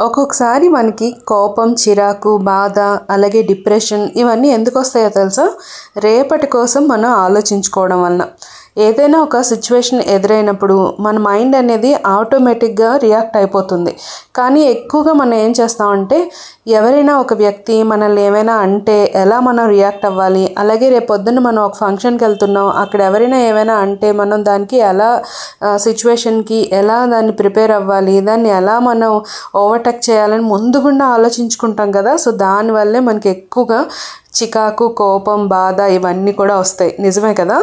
ఒక్కొక్కసారి మనకి కోపం, చిరాకు, బాధ, అలాగే డిప్రెషన్ ఇవన్నీ ఎందుకు వస్తాయో తెలుసా? రేపటి కోసం మనం ఆలోచించుకోవడం వలన. ఏదైనా ఒక సిచ్యువేషన్ ఎదురైనప్పుడు మన మైండ్ అనేది ఆటోమేటిక్గా రియాక్ట్ అయిపోతుంది. కానీ ఎక్కువగా మనం ఏం చేస్తామంటే, ఎవరైనా ఒక వ్యక్తి మనల్ని ఏమైనా అంటే ఎలా మనం రియాక్ట్ అవ్వాలి, అలాగే రేపు పొద్దున్న మనం ఒక ఫంక్షన్కి వెళ్తున్నాం, అక్కడ ఎవరైనా ఏమైనా అంటే మనం దానికి ఎలా సిచ్యువేషన్కి ఎలా దాన్ని ప్రిపేర్ అవ్వాలి, దాన్ని ఎలా మనం ఓవర్టేక్ చేయాలని ముందుగుండా ఆలోచించుకుంటాం కదా. సో దానివల్లే మనకి ఎక్కువగా చికాకు, కోపం, బాధ ఇవన్నీ కూడా వస్తాయి. నిజమే కదా?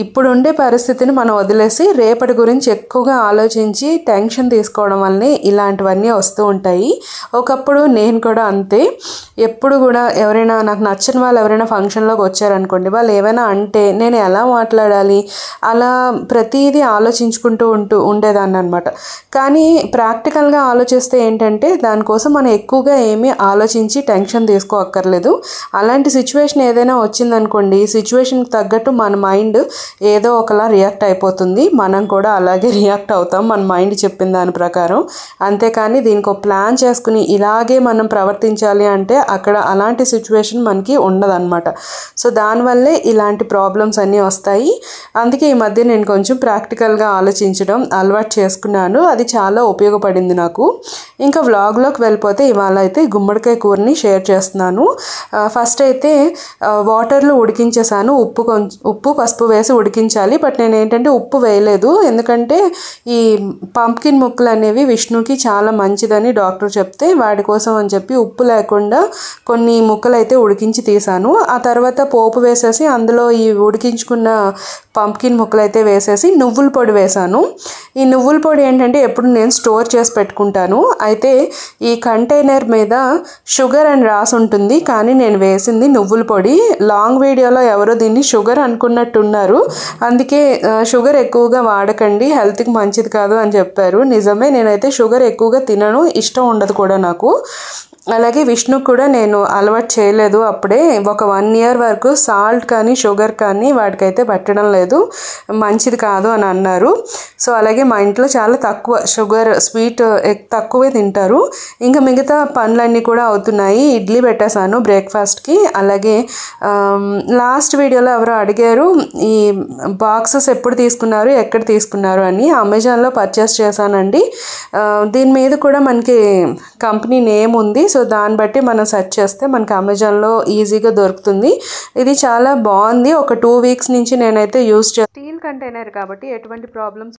ఇప్పుడు ఉండే పరిస్థితిని మనం వదిలేసి రేపటి గురించి ఎక్కువగా ఆలోచించి టెన్షన్ తీసుకోవడం వల్లనే ఇలాంటివన్నీ వస్తూ ఉంటాయి. ఒకప్పుడు నేను కూడా అంతే. ఎప్పుడు కూడా ఎవరైనా నాకు నచ్చని వాళ్ళు ఎవరైనా ఫంక్షన్లోకి వచ్చారనుకోండి, వాళ్ళు ఏమైనా అంటే నేను ఎలా మాట్లాడాలి అలా ప్రతిదీ ఆలోచించుకుంటూ ఉండేదాన్ని అనమాట. కానీ ప్రాక్టికల్గా ఆలోచిస్తే ఏంటంటే దానికోసం మనం ఎక్కువగా ఏమీ ఆలోచించి టెన్షన్ తీసుకోక్కర్లేదు. అలాంటి సిచ్యువేషన్ ఏదైనా వచ్చిందనుకోండి, సిచ్యువేషన్కి తగ్గట్టు మన మైండ్ ఏదో ఒకలా రియాక్ట్ అయిపోతుంది. మనం కూడా అలాగే రియాక్ట్ అవుతాం మన మైండ్ చెప్పిన దాని ప్రకారం. అంతేకాని దీనికి ఒక ప్లాన్ చేసుకుని ఇలాగే మనం ప్రవర్తించాలి అంటే అక్కడ అలాంటి సిచ్యువేషన్ మనకి ఉండదన్నమాట. సో దానివల్లే ఇలాంటి ప్రాబ్లమ్స్ అన్నీ వస్తాయి. అందుకే ఈ మధ్య నేను కొంచెం ప్రాక్టికల్గా ఆలోచించడం అలవాటు చేసుకున్నాను. అది చాలా ఉపయోగపడింది నాకు. ఇంకా వ్లాగ్లోకి వెళ్ళిపోతే ఇవాళ అయితే గుమ్మడికాయ కూరని షేర్ చేస్తున్నాను. ఫస్ట్ అయితే వాటర్లో ఉడికించేసాను. ఉప్పు పసుపు వేసి ఉడికించాలి. బట్ నేను ఏంటంటే ఉప్పు వేయలేదు, ఎందుకంటే ఈ పంప్కిన్ ముక్కలు అనేవి విష్ణుకి చాలా మంచిదని డాక్టర్ చెప్తే వాడి కోసం అని చెప్పి ఉప్పు లేకుండా కొన్ని ముక్కలు అయితే ఉడికించి తీసాను. ఆ తర్వాత పోపు వేసేసి అందులో ఈ ఉడికించుకున్న పంప్కిన్ ముక్కలు అయితే వేసేసి నువ్వుల పొడి వేసాను. ఈ నువ్వుల పొడి ఏంటంటే ఎప్పుడు నేను స్టోర్ చేసి పెట్టుకుంటాను. అయితే ఈ కంటైనర్ మీద షుగర్ అని రాసి ఉంటుంది, కానీ నేను వేసింది నువ్వుల పొడి. లాంగ్ వీడియోలో ఎవరో దీన్ని షుగర్ అనుకున్నట్టున్నారు. అందుకే షుగర్ ఎక్కువగా వాడకండి, హెల్త్కి మంచిది కాదు అని చెప్పారు. నిజమే, నేనైతే షుగర్ ఎక్కువగా తినను, ఇష్టం ఉండదు కూడా నాకు. అలాగే విష్ణుకు కూడా నేను అలవాటు చేయలేదు. అప్పుడే ఒక 1 year వరకు సాల్ట్ కానీ షుగర్ కానీ వాటికైతే పెట్టడం లేదు, మంచిది కాదు అని అన్నారు. సో అలాగే మా ఇంట్లో చాలా తక్కువ షుగర్, స్వీట్ తక్కువే తింటారు. ఇంకా మిగతా పనులన్నీ కూడా అవుతున్నాయి. ఇడ్లీ పెట్టేశాను బ్రేక్ఫాస్ట్కి. అలాగే లాస్ట్ వీడియోలో ఎవరో అడిగారు ఈ బాక్సెస్ ఎప్పుడు తీసుకున్నారు, ఎక్కడ తీసుకున్నారు అని. అమెజాన్లో పర్చేస్ చేశానండి. దీని మీద కూడా మనకి కంపెనీ నేమ్ ఉంది. సో దాన్ని బట్టి మనం సెర్చ్ చేస్తే మనకి అమెజాన్లో ఈజీగా దొరుకుతుంది. ఇది చాలా బాగుంది. ఒక 2 weeks నుంచి నేనైతే యూజ్ స్టీల్ కంటైనర్ కాబట్టి ఎటువంటి ప్రాబ్లమ్స్